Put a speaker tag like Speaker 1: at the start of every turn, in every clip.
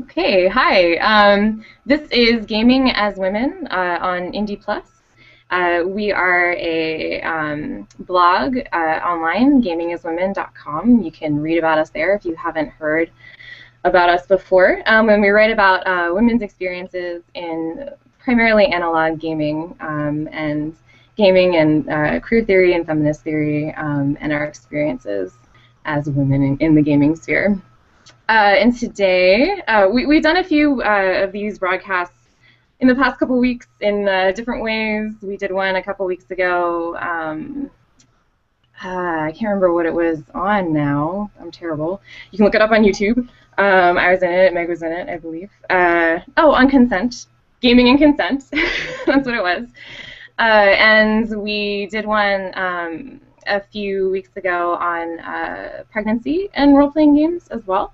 Speaker 1: Okay, hi. This is Gaming as Women on Indie Plus. We are a blog online, gamingaswomen.com. You can read about us there if you haven't heard about us before. And we write about women's experiences in primarily analog gaming and queer theory and feminist theory and our experiences as women in the gaming sphere. And today, we've done a few of these broadcasts in the past couple weeks in different ways. We did one a couple weeks ago. I can't remember what it was on now. I'm terrible. You can look it up on YouTube. I was in it. Meg was in it, I believe. On consent. Gaming and consent. That's what it was. And we did one a few weeks ago on pregnancy and role-playing games as well.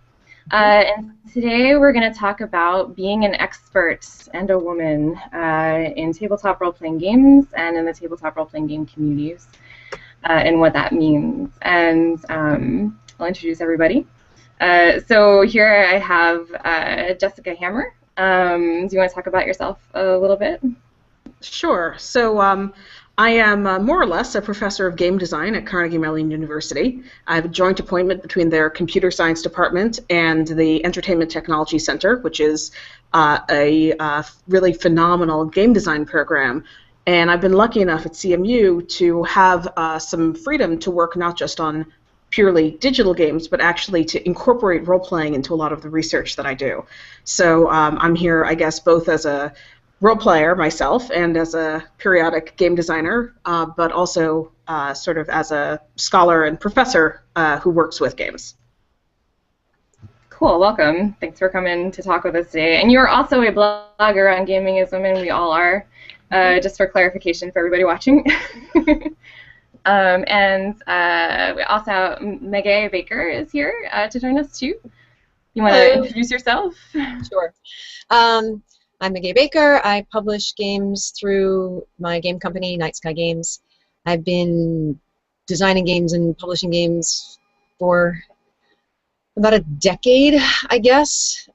Speaker 1: And today we're going to talk about being an expert and a woman in tabletop role-playing games and in the tabletop role-playing game communities and what that means. And I'll introduce everybody. So here I have Jessica Hammer. Do you want to talk about yourself a little bit?
Speaker 2: Sure. So I am more or less a professor of game design at Carnegie Mellon University. I have a joint appointment between their computer science department and the Entertainment Technology Center, which is a really phenomenal game design program. And I've been lucky enough at CMU to have some freedom to work not just on purely digital games, but actually to incorporate role-playing into a lot of the research that I do. So I'm here, I guess, both as a role player myself and as a periodic game designer, but also sort of as a scholar and professor who works with games.
Speaker 1: Cool, welcome. Thanks for coming to talk with us today. And you're also a blogger on Gaming as Women. We all are, just for clarification for everybody watching. We also have Megan Baker is here to join us too. You want to introduce yourself?
Speaker 3: Sure. I'm Megan Baker. I publish games through my game company, Night Sky Games. I've been designing games and publishing games for about a decade, I guess.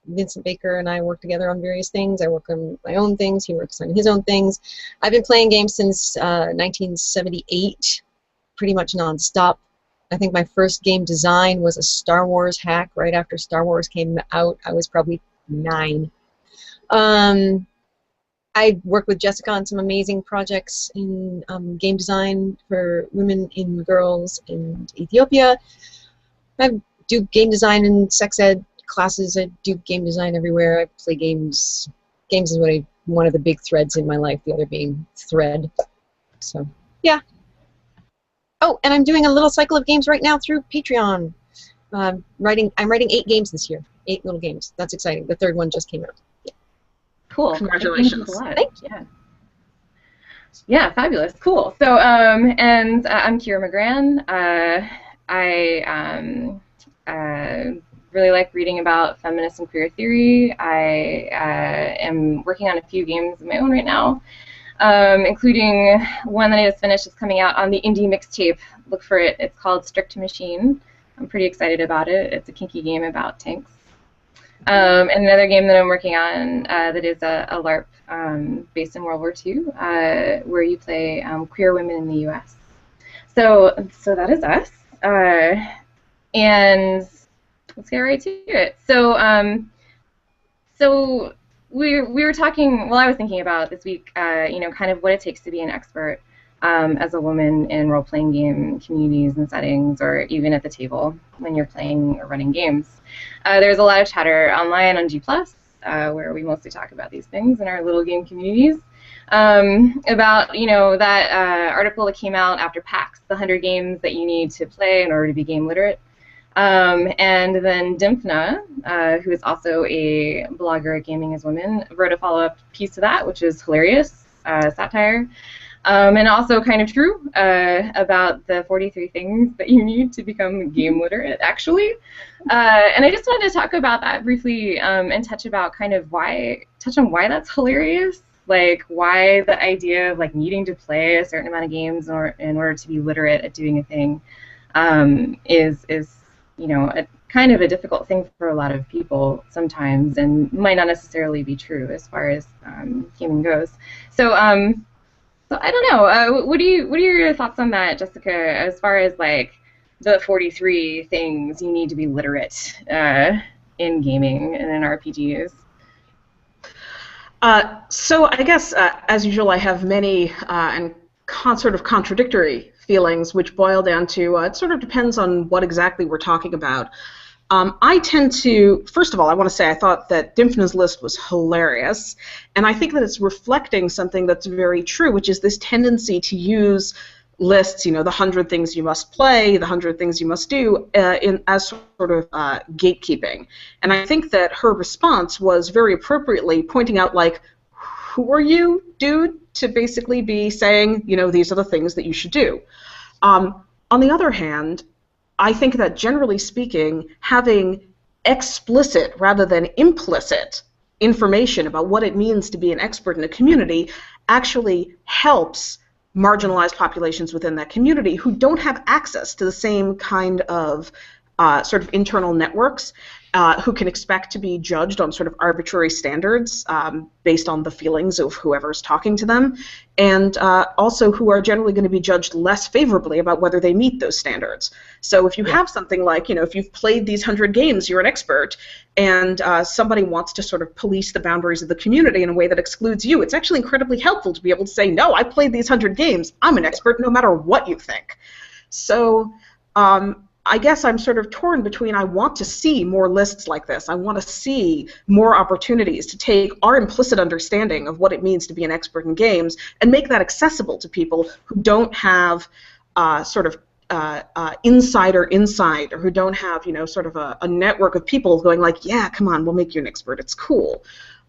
Speaker 3: Vincent Baker and I work together on various things. I work on my own things. He works on his own things. I've been playing games since 1978, pretty much nonstop. I think my first game design was a Star Wars hack right after Star Wars came out. I was probably 9. I work with Jessica on some amazing projects in game design for women and girls in Ethiopia. I do game design in sex ed classes. I do game design everywhere. I play games. Games is one of the big threads in my life, the other being thread. So, yeah. Oh, and I'm doing a little cycle of games right now through Patreon. I'm writing 8 games this year. 8 little games. That's exciting. The 3rd one just came out. Yeah.
Speaker 1: Cool.
Speaker 2: Congratulations.
Speaker 3: Thank you.
Speaker 1: Yeah, fabulous. Cool. So, I'm Kira McGran. I really like reading about feminist and queer theory. I am working on a few games of my own right now, including one that I just finished. Is coming out on the indie mixtape. Look for it. It's called Strict Machine. I'm pretty excited about it. It's a kinky game about tanks. And another game that I'm working on that is a LARP based in World War II, where you play queer women in the U.S. So that is us. And let's get right to it. So we were talking. Well, I was thinking about this week, kind of what it takes to be an expert as a woman in role-playing game communities and settings, or even at the table when you're playing or running games. There's a lot of chatter online on G+, where we mostly talk about these things in our little game communities, about that article that came out after PAX, the 100 games that you need to play in order to be game literate. And then Dymphna, who is also a blogger at Gaming as Women, wrote a follow-up piece to that, which is hilarious satire. And also kind of true about the 43 things that you need to become game literate, actually. And I just wanted to talk about that briefly and touch on why that's hilarious, like why the idea of like needing to play a certain amount of games in order to be literate at doing a thing is kind of a difficult thing for a lot of people sometimes, and might not necessarily be true as far as gaming goes. So, so I don't know. What are your thoughts on that, Jessica? As far as like the 43 things you need to be literate in gaming and in RPGs.
Speaker 2: So I guess, as usual, I have many and sort of contradictory feelings, which boil down to it sort of depends on what exactly we're talking about. I tend to, first of all, I want to say I thought that Dymphnas List was hilarious, and I think that it's reflecting something that's very true, which is this tendency to use lists, the 100 things you must play, the 100 things you must do, as sort of gatekeeping. And I think that her response was very appropriately pointing out, like, who are you, dude, to basically be saying, these are the things that you should do. On the other hand, I think that generally speaking, having explicit rather than implicit information about what it means to be an expert in a community actually helps marginalized populations within that community who don't have access to the same kind of sort of internal networks, who can expect to be judged on sort of arbitrary standards based on the feelings of whoever's talking to them, and also who are generally going to be judged less favorably about whether they meet those standards. So if you have something like, if you've played these 100 games, you're an expert, and somebody wants to sort of police the boundaries of the community in a way that excludes you, it's actually incredibly helpful to be able to say, no, I played these 100 games, I'm an expert no matter what you think. So I guess I'm sort of torn between I want to see more lists like this. I want to see more opportunities to take our implicit understanding of what it means to be an expert in games and make that accessible to people who don't have sort of insider insight, or who don't have, sort of a network of people going like, yeah, come on, we'll make you an expert, it's cool.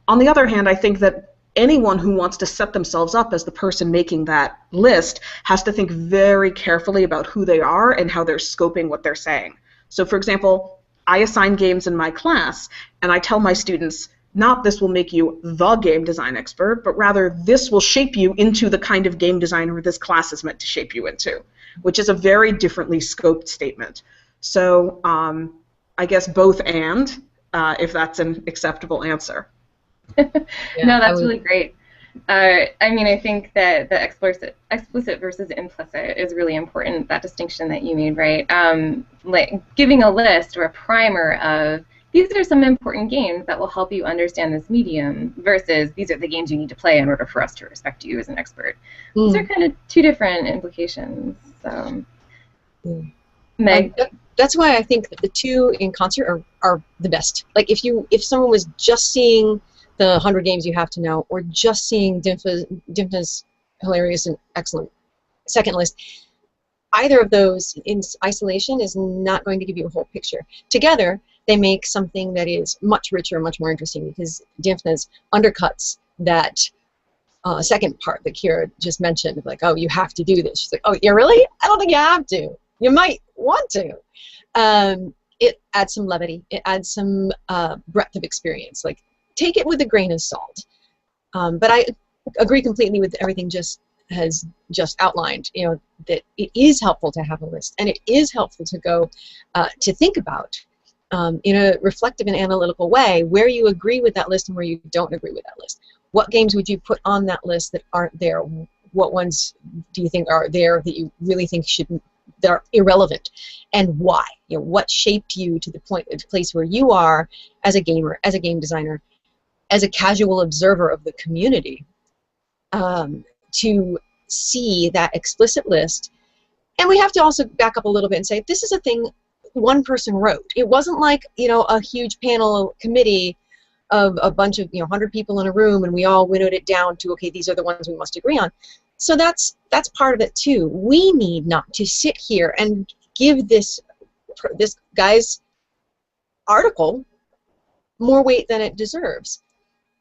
Speaker 2: On the other hand, I think that anyone who wants to set themselves up as the person making that list has to think very carefully about who they are and how they're scoping what they're saying. So, for example, I assign games in my class, and I tell my students, not this will make you the game design expert, but rather this will shape you into the kind of game designer this class is meant to shape you into, which is a very differently scoped statement. So I guess both and, if that's an acceptable answer.
Speaker 1: No, that's really great. I mean, I think that the explicit versus implicit is really important, that distinction that you made, right? Like giving a list or a primer of these are some important games that will help you understand this medium versus these are the games you need to play in order for us to respect you as an expert. These are kind of two different implications. So, Meg?
Speaker 3: That's why I think that the two in concert are the best. Like if someone was just seeing the 100 games you have to know, or just seeing Dymphnas' hilarious and excellent second list, either of those in isolation is not going to give you a whole picture. Together, they make something that is much richer and much more interesting, because Dymphnas undercuts that second part that Kira just mentioned, like, oh, you have to do this. She's like, oh, yeah, really? I don't think you have to. You might want to. It adds some levity. It adds some breadth of experience. Like, take it with a grain of salt. But I agree completely with everything has just outlined, that it is helpful to have a list, and it is helpful to go to think about in a reflective and analytical way where you agree with that list and where you don't agree with that list. What games would you put on that list that aren't there? What ones do you think are there that you really think that are irrelevant, and why? What shaped you to the place where you are as a gamer, as a game designer, as a casual observer of the community, to see that explicit list. And we have to also back up a little bit and say, this is a thing one person wrote. It wasn't like, a huge panel committee of a bunch of, 100 people in a room, and we all winnowed it down to, okay, these are the ones we must agree on. So that's part of it too. We need not to sit here and give this guy's article more weight than it deserves.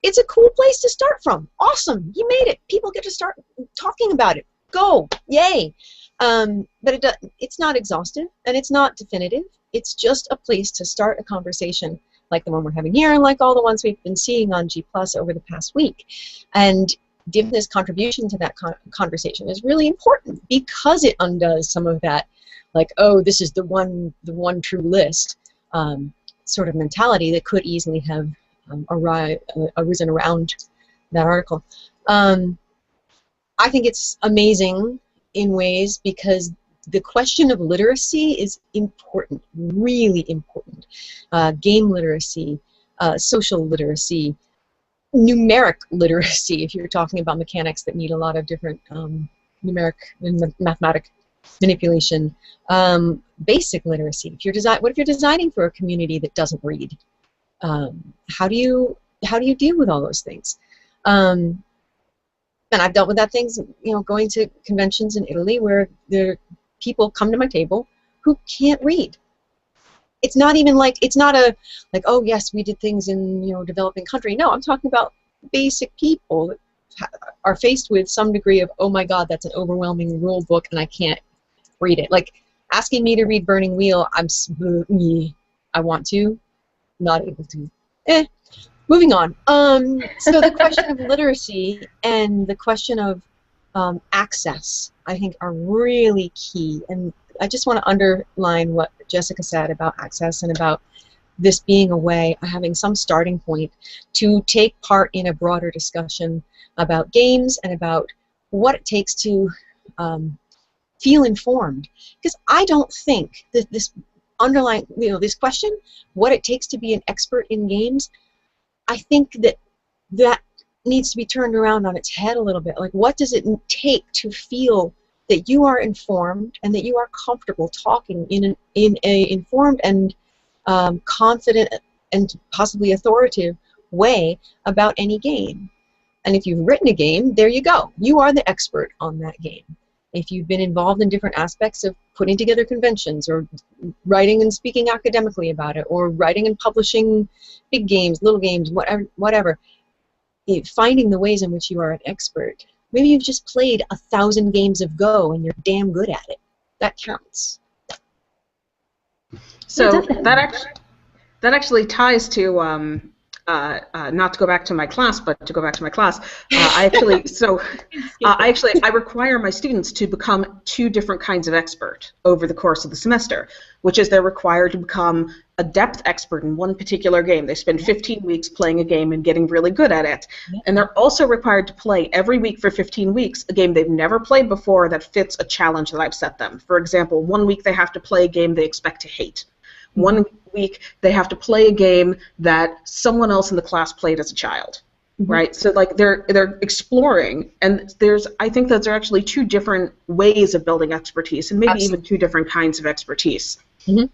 Speaker 3: It's a cool place to start from. Awesome, you made it. People get to start talking about it. Go, yay! But it's not exhaustive, and it's not definitive. It's just a place to start a conversation like the one we're having here, and like all the ones we've been seeing on G+ over the past week. And Dymphnas' contribution to that conversation is really important, because it undoes some of that, like, oh, this is the one true list. sort of mentality that could easily have arisen around that article. I think it's amazing in ways because the question of literacy is important, really important. Game literacy, social literacy, numeric literacy, if you're talking about mechanics that need a lot of different numeric and mathematic manipulation. Basic literacy. If you're what if you're designing for a community that doesn't read? How do you deal with all those things? And I've dealt with that things, going to conventions in Italy where people come to my table who can't read. It's not even like, it's not like, oh yes, we did things in, developing country. No, I'm talking about basic people that are faced with some degree of, oh my God, that's an overwhelming rule book and I can't read it. Like asking me to read Burning Wheel, I want to, not able to. Moving on. So the question of literacy and the question of access, I think, are really key. And I just want to underline what Jessica said about access and about this being a way of having some starting point to take part in a broader discussion about games and about what it takes to feel informed. Because I don't think that this underlying, this question, what it takes to be an expert in games, I think that needs to be turned around on its head a little bit. Like, what does it take to feel that you are informed and that you are comfortable talking in a informed and confident and possibly authoritative way about any game? And if you've written a game, there you go. You are the expert on that game. If you've been involved in different aspects of putting together conventions or writing and speaking academically about it or writing and publishing big games, little games, whatever, finding the ways in which you are an expert. Maybe you've just played 1,000 games of Go and you're damn good at it. That counts.
Speaker 2: So that actually ties to not to go back to my class, but to go back to my class. I require my students to become 2 different kinds of expert over the course of the semester, which is they're required to become a depth expert in one particular game. They spend 15 weeks playing a game and getting really good at it. And they're also required to play every week for 15 weeks a game they've never played before that fits a challenge that I've set them. For example, 1 week they have to play a game they expect to hate. 1 week they have to play a game that someone else in the class played as a child, right? So like they're exploring, and I think that there are actually 2 different ways of building expertise, and maybe even 2 different kinds of expertise. So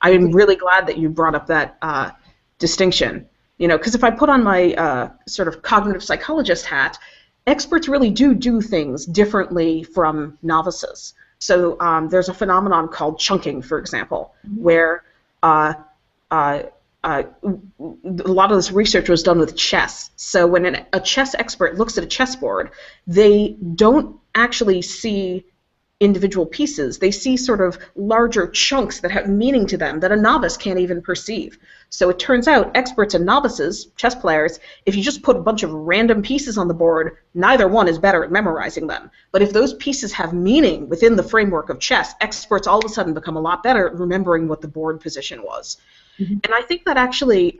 Speaker 2: I'm really glad that you brought up that distinction, because if I put on my sort of cognitive psychologist hat, experts really do things differently from novices. So there's a phenomenon called chunking, for example, where a lot of this research was done with chess. So when a chess expert looks at a chessboard, they don't actually see individual pieces. They see sort of larger chunks that have meaning to them that a novice can't even perceive. So it turns out experts and novices, chess players, if you just put a bunch of random pieces on the board, neither one is better at memorizing them. But if those pieces have meaning within the framework of chess, experts all of a sudden become a lot better at remembering what the board position was. And I think that actually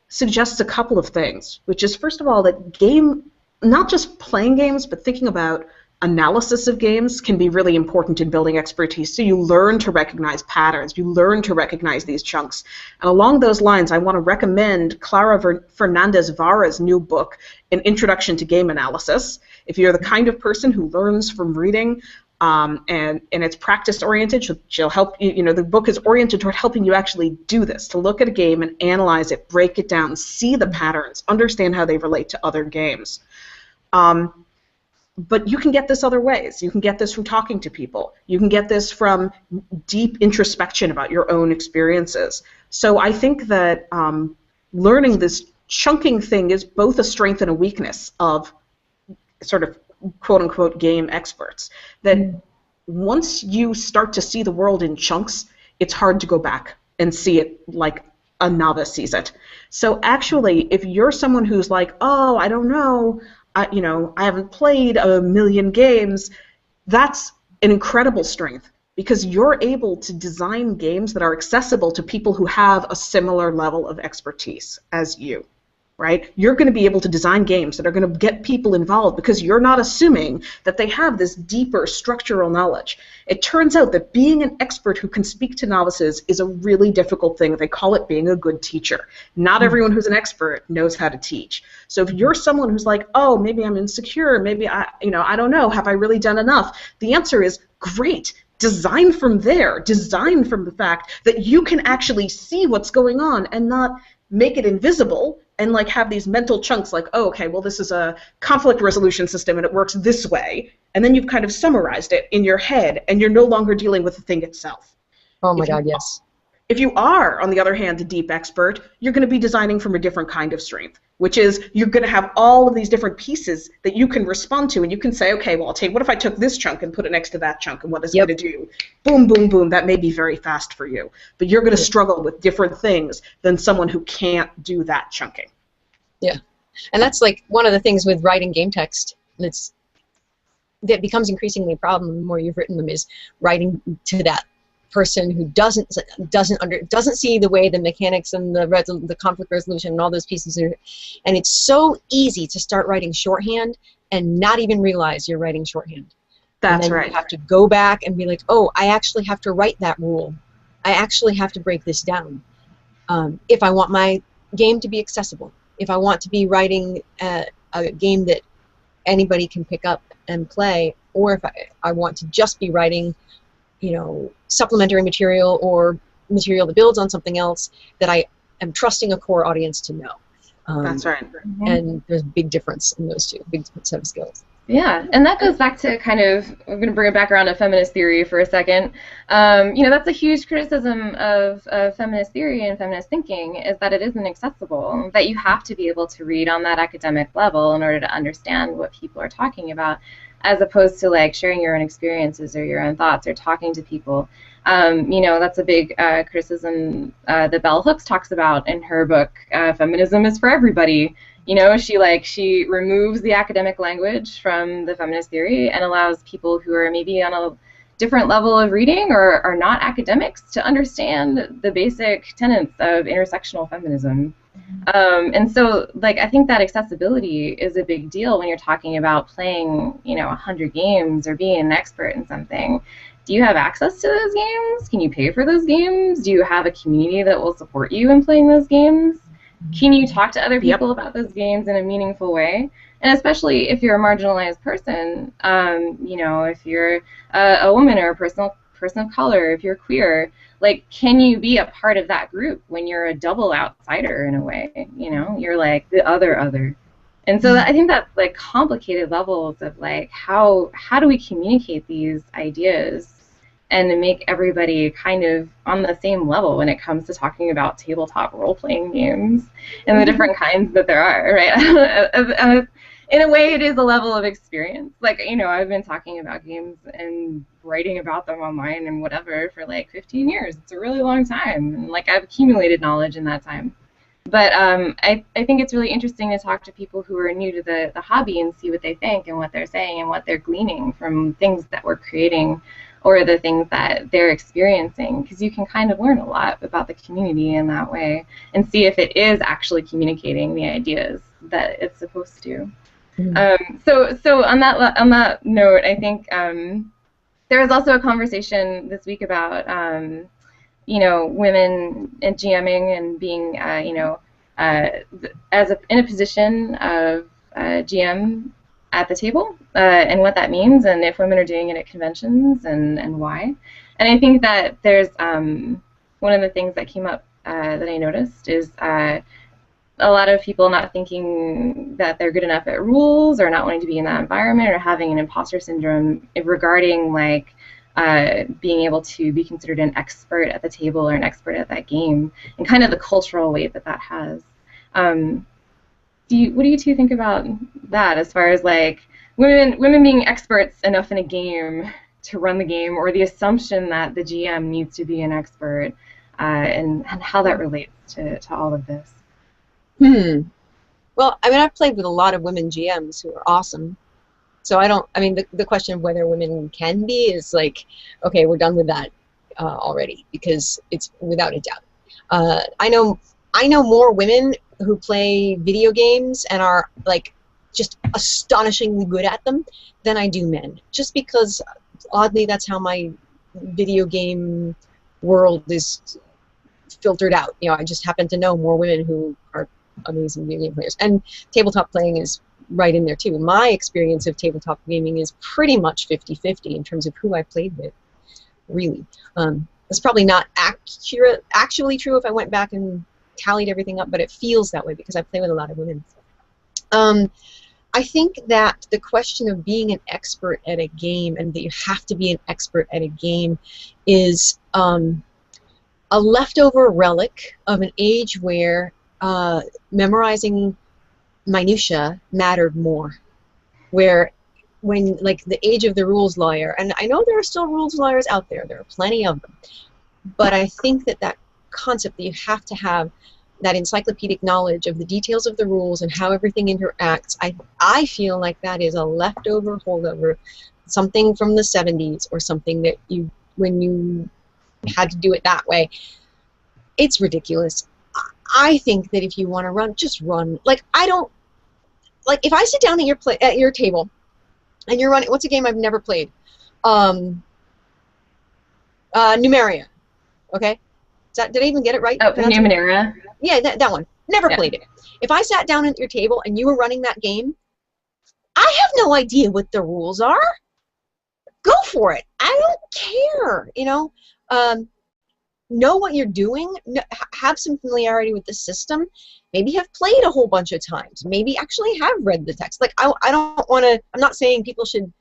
Speaker 2: suggests a couple of things, which is, first of all, that not just playing games, but thinking about analysis of games can be really important in building expertise. So you learn to recognize patterns. You learn to recognize these chunks. And along those lines, I want to recommend Clara Fernandez Vara's new book, An Introduction to Game Analysis. If you're the kind of person who learns from reading and it's practice-oriented, she'll help you. The book is oriented toward helping you actually do this, to look at a game and analyze it, break it down, see the patterns, understand how they relate to other games. But you can get this other ways. You can get this from talking to people. You can get this from deep introspection about your own experiences. So I think that learning this chunking thing is both a strength and a weakness of sort of quote-unquote game experts. That once you start to see the world in chunks, it's hard to go back and see it like a novice sees it. So actually, if you're someone who's like, oh, I don't know, I haven't played a million games, that's an incredible strength. because you're able to design games that are accessible to people who have a similar level of expertise as you. Right? You're going to be able to design games that are going to get people involved because you're not assuming that they have this deeper structural knowledge. It turns out that being an expert who can speak to novices is a really difficult thing. They call it being a good teacher. Not everyone who's an expert knows how to teach. So if you're someone who's like, oh, maybe I'm insecure, maybe I don't know, have I really done enough? The answer is great. Design from there. Design from the fact that you can actually see what's going on and not make it invisible and like have these mental chunks like, oh, okay, well, this is a conflict resolution system and it works this way, and then you've kind of summarized it in your head and you're no longer dealing with the thing itself.
Speaker 3: Oh my God, yes.
Speaker 2: If you are, on the other hand, a deep expert, you're going to be designing from a different kind of strength, which is you're going to have all of these different pieces that you can respond to, and you can say, okay, well, what if I took this chunk and put it next to that chunk, and what is it going to do? Boom, boom, boom. That may be very fast for you, but you're going to struggle with different things than someone who can't do that chunking.
Speaker 3: Yeah, and that's like one of the things with writing game text that becomes increasingly a problem the more you've written them, is writing to that person who doesn't see the way the mechanics and the conflict resolution and all those pieces are, and it's so easy to start writing shorthand and not even realize you're writing shorthand.
Speaker 2: That's
Speaker 3: and then
Speaker 2: right.
Speaker 3: You have to go back and be like, oh, I actually have to write that rule. I actually have to break this down if I want my game to be accessible. If I want to be writing a game that anybody can pick up and play, or if I want to just be writing, supplementary material or material that builds on something else that I am trusting a core audience to know.
Speaker 2: That's right.
Speaker 3: And there's a big difference in those two, big set of skills.
Speaker 1: Yeah, and that goes back to kind of, we're going to bring it back around to feminist theory for a second. That's a huge criticism of feminist theory and feminist thinking, is that it isn't accessible, that you have to be able to read on that academic level in order to understand what people are talking about, as opposed to like sharing your own experiences or your own thoughts or talking to people. That's a big criticism that Bell Hooks talks about in her book, Feminism is for Everybody. She removes the academic language from the feminist theory and allows people who are maybe on a different level of reading or are not academics to understand the basic tenets of intersectional feminism. And so, I think that accessibility is a big deal when you're talking about playing, 100 games or being an expert in something. Do you have access to those games? Can you pay for those games? Do you have a community that will support you in playing those games? Can you talk to other people about those games in a meaningful way? And especially if you're a marginalized person, if you're a woman or a person of color, if you're queer, can you be a part of that group when you're a double outsider in a way? You're like the other. And so I think that's complicated levels of how do we communicate these ideas and make everybody kind of on the same level when it comes to talking about tabletop role-playing games and the different kinds that there are, right? In a way, it is a level of experience. I've been talking about games and writing about them online and whatever for 15 years. It's a really long time. And I've accumulated knowledge in that time. But I think it's really interesting to talk to people who are new to the hobby and see what they think and what they're saying and what they're gleaning from things that we're creating or the things that they're experiencing, because you can kind of learn a lot about the community in that way and see if it is actually communicating the ideas that it's supposed to. So on that note, I think there was also a conversation this week about women in GMing and being in a position of GM at the table and what that means, and if women are doing it at conventions and why. And I think that there's one of the things that came up that I noticed is a lot of people not thinking that they're good enough at rules or not wanting to be in that environment or having an imposter syndrome regarding being able to be considered an expert at the table or an expert at that game and kind of the cultural weight that has. What do you two think about that as far as women being experts enough in a game to run the game, or the assumption that the GM needs to be an expert, and how that relates to all of this?
Speaker 3: Well, I've played with a lot of women GMs who are awesome, So I mean, the question of whether women can be is like, okay, we're done with that already, because it's without a doubt. I know more women who play video games and are like just astonishingly good at them than I do men, just because oddly that's how my video game world is filtered out. You know, I just happen to know more women who are amazing video game players, and tabletop playing is right in there too. My experience of tabletop gaming is pretty much 50-50 in terms of who I played with, really. It's probably not actually true if I went back and tallied everything up, but it feels that way because I play with a lot of women. I think that the question of being an expert at a game, and that you have to be an expert at a game, is a leftover relic of an age where memorizing minutia mattered more. Where when, like, the age of the rules lawyer, and I know there are still rules lawyers out there, there are plenty of them, but I think that that concept that you have to have that encyclopedic knowledge of the details of the rules and how everything interacts, I feel like that is a leftover holdover, something from the 70s or something that you, when you had to do it that way. It's ridiculous. I think that if you want to run, just run. Like, I don't, like, if I sit down at your table and you're running, what's a game I've never played? Numeria. Okay? Did I even get it right?
Speaker 1: Oh, Numenera.
Speaker 3: Yeah, that one. Never played it. If I sat down at your table and you were running that game, I have no idea what the rules are. Go for it. I don't care. You know what you're doing. Have some familiarity with the system. Maybe have played a whole bunch of times. Maybe actually have read the text. Like, I don't want to. I'm not saying people should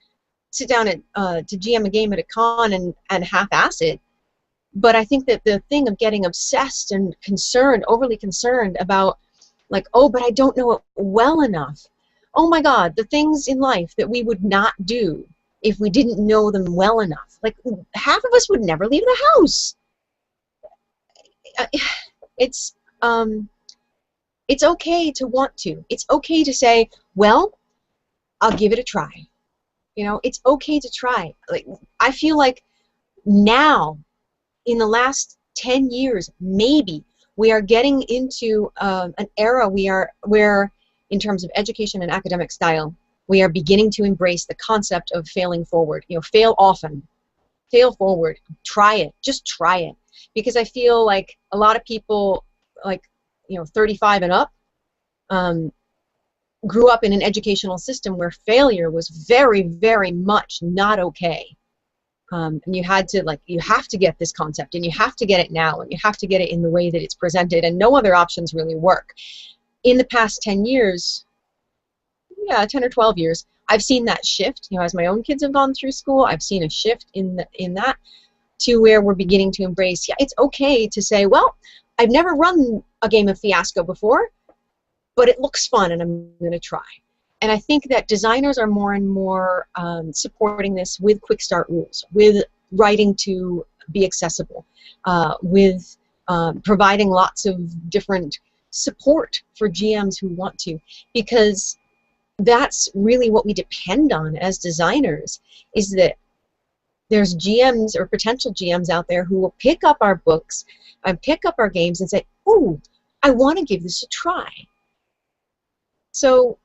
Speaker 3: sit down to GM a game at a con and half-ass it. But I think that the thing of getting obsessed and concerned, overly concerned about, like, oh, but I don't know it well enough. Oh my God, the things in life that we would not do if we didn't know them well enough. Like, half of us would never leave the house. It's okay to want to. It's okay to say, well, I'll give it a try. You know, it's okay to try. Like, I feel like now, in the last 10 years, maybe, we are getting into an era where, in terms of education and academic style, we are beginning to embrace the concept of failing forward. You know, fail often, fail forward, try it, just try it. Because I feel like a lot of people, like, 35 and up, grew up in an educational system where failure was very, very much not okay. And you have to get this concept, and you have to get it now, and you have to get it in the way that it's presented, and no other options really work. In the past 10 years, 10 or 12 years, I've seen that shift. As my own kids have gone through school, I've seen a shift in that to where we're beginning to embrace, it's okay to say, well, I've never run a game of Fiasco before, but it looks fun, and I'm going to try. And I think that designers are more and more supporting this with quick start rules, with writing to be accessible, with providing lots of different support for GMs who want to, because that's really what we depend on as designers, is that there's GMs or potential GMs out there who will pick up our books and pick up our games and say, ooh, I want to give this a try. So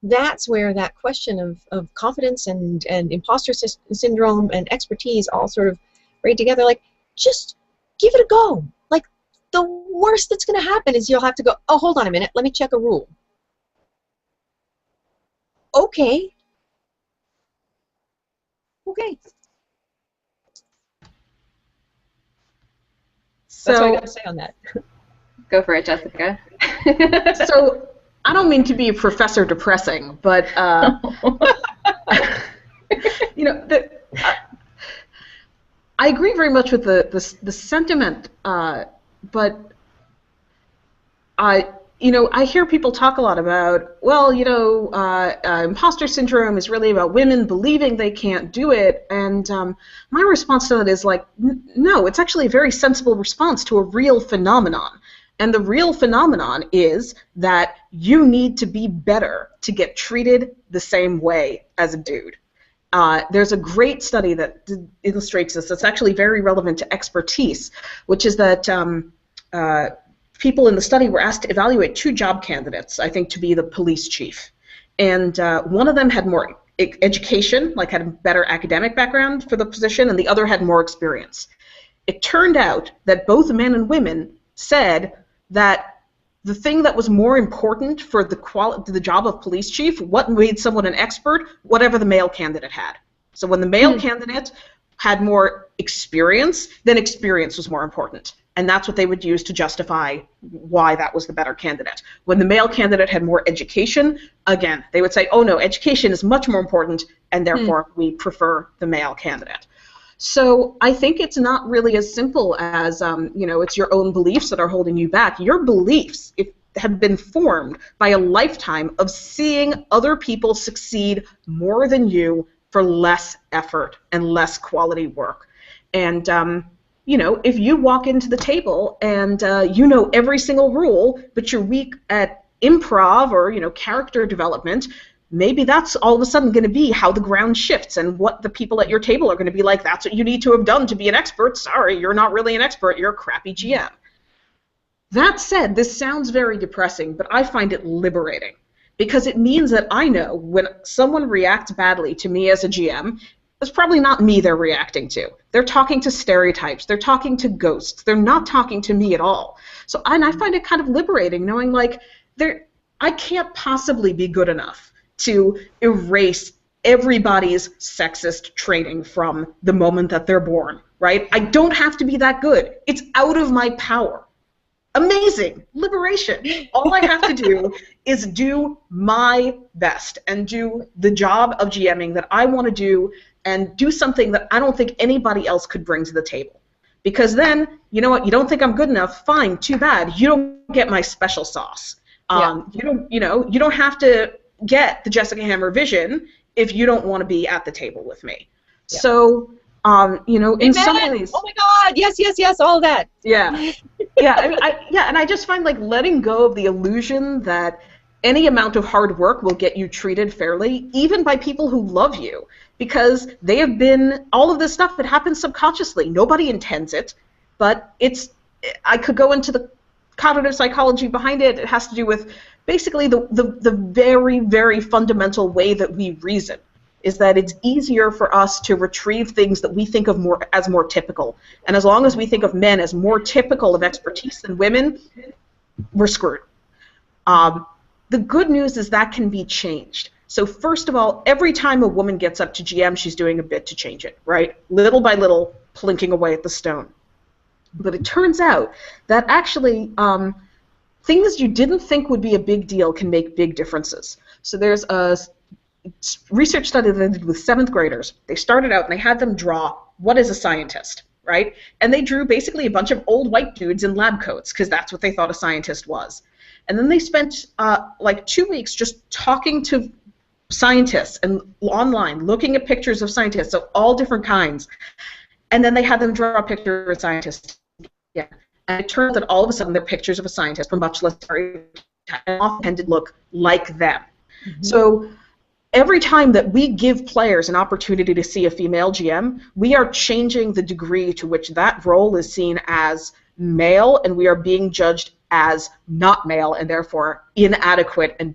Speaker 3: that's where that question of confidence and imposter syndrome and expertise all sort of right together. Like, just give it a go. Like, the worst that's going to happen is you'll have to go, oh, hold on a minute, let me check a rule. Okay. Okay. That's what I got to say on that.
Speaker 1: Go for it, Jessica.
Speaker 2: So, I don't mean to be Professor Depressing, but I agree very much with the sentiment, but I hear people talk a lot about, well, imposter syndrome is really about women believing they can't do it, and my response to that is like, no, it's actually a very sensible response to a real phenomenon. And the real phenomenon is that you need to be better to get treated the same way as a dude. There's a great study that illustrates this. It's actually very relevant to expertise, which is that people in the study were asked to evaluate 2 job candidates, I think, to be the police chief. And one of them had more education, like had a better academic background for the position, and the other had more experience. It turned out that both men and women said that the thing that was more important for the job of police chief, what made someone an expert, whatever the male candidate had. So when the male candidate had more experience, then experience was more important. And that's what they would use to justify why that was the better candidate. When the male candidate had more education, again, they would say, oh no, education is much more important, and therefore we prefer the male candidate. So I think it's not really as simple as, it's your own beliefs that are holding you back. Your beliefs have been formed by a lifetime of seeing other people succeed more than you for less effort and less quality work. And, if you walk into the table and you know every single rule, but you're weak at improv or, character development, maybe that's all of a sudden going to be how the ground shifts and what the people at your table are going to be like. That's what you need to have done to be an expert. Sorry, you're not really an expert. You're a crappy GM. That said, this sounds very depressing, but I find it liberating because it means that I know when someone reacts badly to me as a GM, it's probably not me they're reacting to. They're talking to stereotypes. They're talking to ghosts. They're not talking to me at all. So, and I find it kind of liberating knowing like I can't possibly be good enough to erase everybody's sexist training from the moment that they're born, right? I don't have to be that good. It's out of my power. Amazing. Liberation. All I have to do is do my best and do the job of GMing that I want to do and do something that I don't think anybody else could bring to the table. Because then, you know what, you don't think I'm good enough, fine, too bad. You don't get my special sauce. You don't have to get the Jessica Hammer vision if you don't want to be at the table with me. Yeah. So, in some ways...
Speaker 3: Oh my God, yes, all that.
Speaker 2: Yeah. Yeah, and I just find like letting go of the illusion that any amount of hard work will get you treated fairly, even by people who love you, because they have been, all of this stuff, it happens subconsciously. Nobody intends it, but I could go into the cognitive psychology behind it. It has to do with basically the very, very fundamental way that we reason, is that it's easier for us to retrieve things that we think of as more typical. And as long as we think of men as more typical of expertise than women, we're screwed. The good news is that can be changed. So first of all, every time a woman gets up to GM, she's doing a bit to change it, right? Little by little, plinking away at the stone. But it turns out that actually things you didn't think would be a big deal can make big differences. So there's a research study that they did with 7th graders. They started out and they had them draw what is a scientist, right? And they drew basically a bunch of old white dudes in lab coats because that's what they thought a scientist was. And then they spent like 2 weeks just talking to scientists and online, looking at pictures of scientists of all different kinds. And then they had them draw a picture of a scientist. Yeah. And it turned out that all of a sudden their pictures of a scientist were much less and often tended to look like them. Mm-hmm. So every time that we give players an opportunity to see a female GM, we are changing the degree to which that role is seen as male, and we are being judged as not male and therefore inadequate, and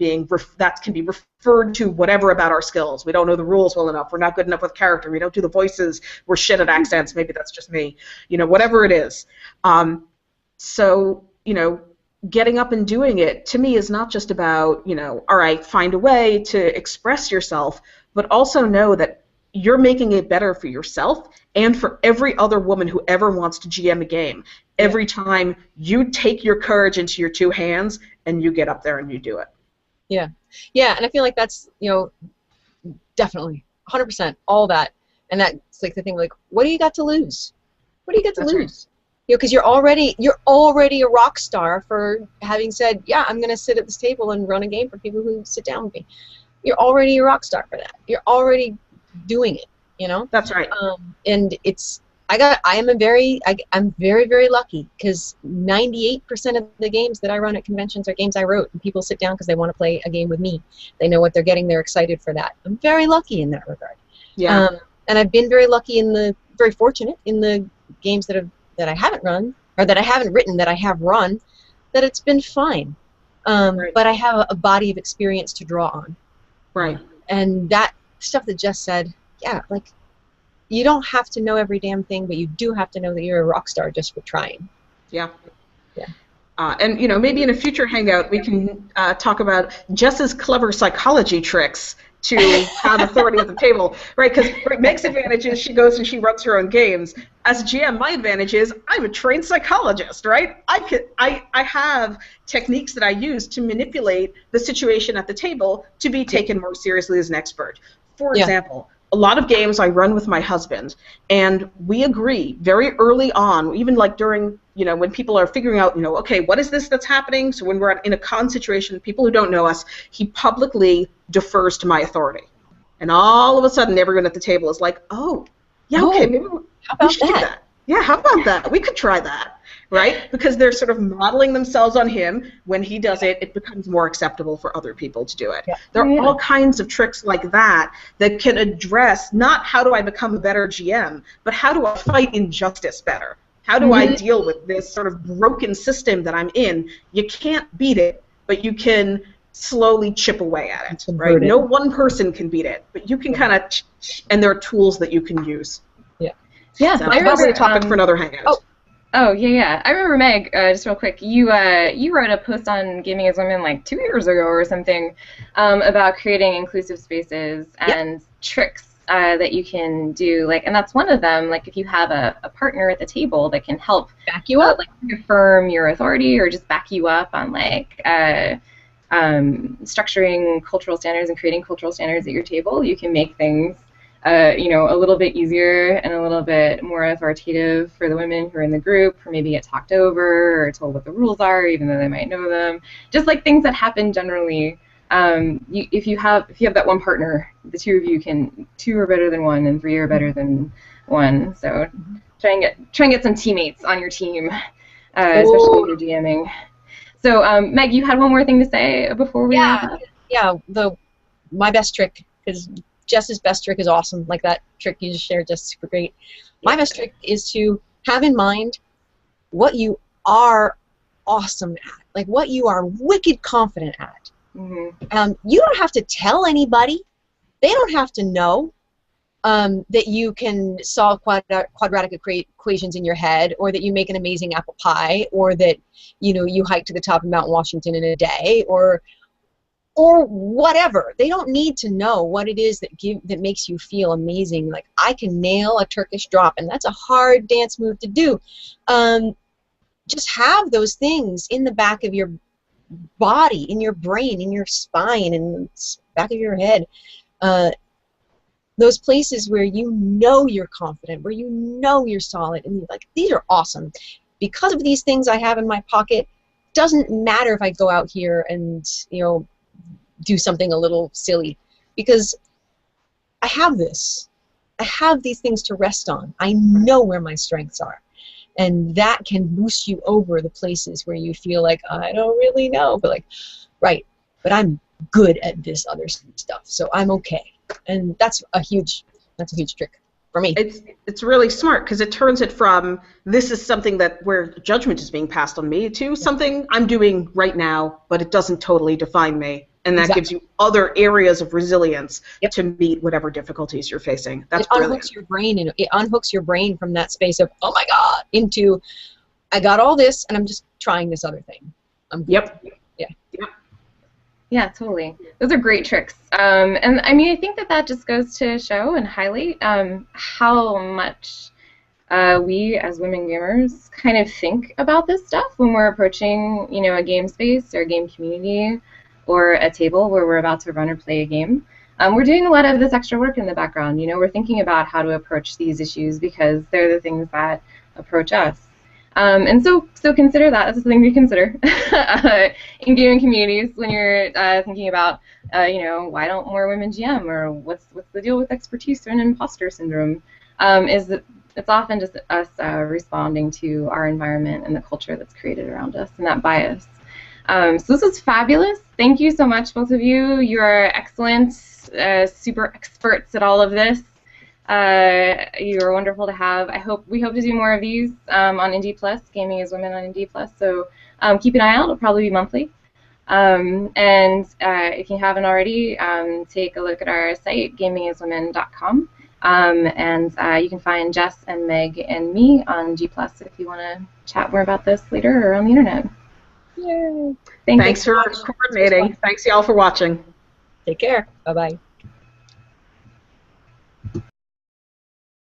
Speaker 2: that can be referred to whatever about our skills. We don't know the rules well enough. We're not good enough with character. We don't do the voices. We're shit at accents. Maybe that's just me. Whatever it is. So, getting up and doing it, to me, is not just about, all right, find a way to express yourself, but also know that you're making it better for yourself and for every other woman who ever wants to GM a game. Every time you take your courage into your 2 hands and you get up there and you do it.
Speaker 3: Yeah, and I feel like that's, definitely, 100%, all that. And that's like the thing, like, what do you got to lose? What do you got to lose? Right. Because you're already a rock star for having said, yeah, I'm going to sit at this table and run a game for people who sit down with me. You're already a rock star for that. You're already doing it,
Speaker 2: That's right.
Speaker 3: And it's I'm very, very lucky because 98% of the games that I run at conventions are games I wrote, and people sit down because they want to play a game with me. They know what they're getting. They're excited for that. I'm very lucky in that regard.
Speaker 2: Yeah.
Speaker 3: And I've been very lucky very fortunate in the games that I haven't run, or that I haven't written, that I have run, that it's been fine.
Speaker 2: Right.
Speaker 3: But I have a body of experience to draw on.
Speaker 2: Right.
Speaker 3: And that stuff that Jess said, yeah, like, you don't have to know every damn thing, but you do have to know that you're a rock star just for trying.
Speaker 2: Yeah.
Speaker 3: Yeah.
Speaker 2: And maybe in a future hangout we can talk about Jess's clever psychology tricks to have authority at the table, right? Because Meg's advantage is she goes and she runs her own games. As a GM, my advantage is I'm a trained psychologist, right? I have techniques that I use to manipulate the situation at the table to be taken more seriously as an expert. For example, a lot of games I run with my husband, and we agree very early on, even like during, when people are figuring out, okay, what is this that's happening? So when we're in a con situation, people who don't know us, he publicly defers to my authority. And all of a sudden, everyone at the table is like, oh, yeah, okay, maybe we should do that. Yeah, how about that? We could try that. Right? Because they're sort of modeling themselves on him. When he does it, it becomes more acceptable for other people to do it. Yeah. There are all kinds of tricks like that that can address not how do I become a better GM, but how do I fight injustice better? How do I deal with this sort of broken system that I'm in? You can't beat it, but you can slowly chip away at it. Right? No one person can beat it, but you can kind of, and there are tools that you can use.
Speaker 3: Yeah.
Speaker 1: Yeah.
Speaker 2: So that's a topic for another hangout.
Speaker 1: Oh, yeah. I remember, Meg, just real quick, you wrote a post on Gaming as Women like 2 years ago or something about creating inclusive spaces and tricks that you can do. And that's one of them, if you have a partner at the table that can help
Speaker 3: back you up,
Speaker 1: affirm your authority or just back you up on, structuring cultural standards and creating cultural standards at your table, you can make things a little bit easier and a little bit more authoritative for the women who are in the group, or maybe get talked over or told what the rules are, even though they might know them. Just things that happen generally. If you have that one partner, the two of you two are better than one, and three are better than one. So try and get some teammates on your team, especially if you're DMing. So Meg, you had one more thing to say before we wrap up?
Speaker 3: Yeah. My best trick is. Jess's best trick is awesome. That trick you just shared, just super great. My best trick is to have in mind what you are awesome at, what you are wicked confident at. You don't have to tell anybody. They don't have to know that you can solve quadratic equations in your head, or that you make an amazing apple pie, or that you hike to the top of Mount Washington in a day, or whatever. They don't need to know what it is that makes you feel amazing. I can nail a Turkish drop, and that's a hard dance move to do. Just have those things in the back of your body, in your brain, in your spine, in the back of your head. Those places where you're confident, where you're solid, and you're these are awesome. Because of these things I have in my pocket, doesn't matter if I go out here and, do something a little silly, because I have this. I have these things to rest on. I know where my strengths are, and that can boost you over the places where you feel I don't really know, but but I'm good at this other stuff, so I'm okay. And that's a huge trick for me.
Speaker 2: It's really smart, because it turns it from this is something where judgment is being passed on me to something I'm doing right now, but it doesn't totally define me. And that gives you other areas of resilience to meet whatever difficulties you're facing. That's brilliant.
Speaker 3: It unhooks your brain from that space of, oh my God, into, I got all this, and I'm just trying this other thing.
Speaker 1: Yeah, totally. Those are great tricks. And I mean, I think that just goes to show and highlight how much we as women gamers kind of think about this stuff when we're approaching, a game space or a game community, or a table where we're about to run or play a game. We're doing a lot of this extra work in the background. We're thinking about how to approach these issues because they're the things that approach us. And so consider that as a thing to consider in gaming communities when you're thinking about, why don't more women GM, or what's the deal with expertise and imposter syndrome? Is that it's often just us responding to our environment and the culture that's created around us and that bias. So this was fabulous. Thank you so much, both of you. You are excellent, super experts at all of this. You are wonderful to have. We hope to do more of these on Indie Plus, Gaming as Women on Indie Plus. So keep an eye out. It'll probably be monthly. And if you haven't already, take a look at our site, gamingaswomen.com. And you can find Jess and Meg and me on G Plus if you want to chat more about this later or on the internet. Yay!
Speaker 2: Thanks for coordinating. Thanks, y'all, for watching.
Speaker 3: Take care. Bye-bye.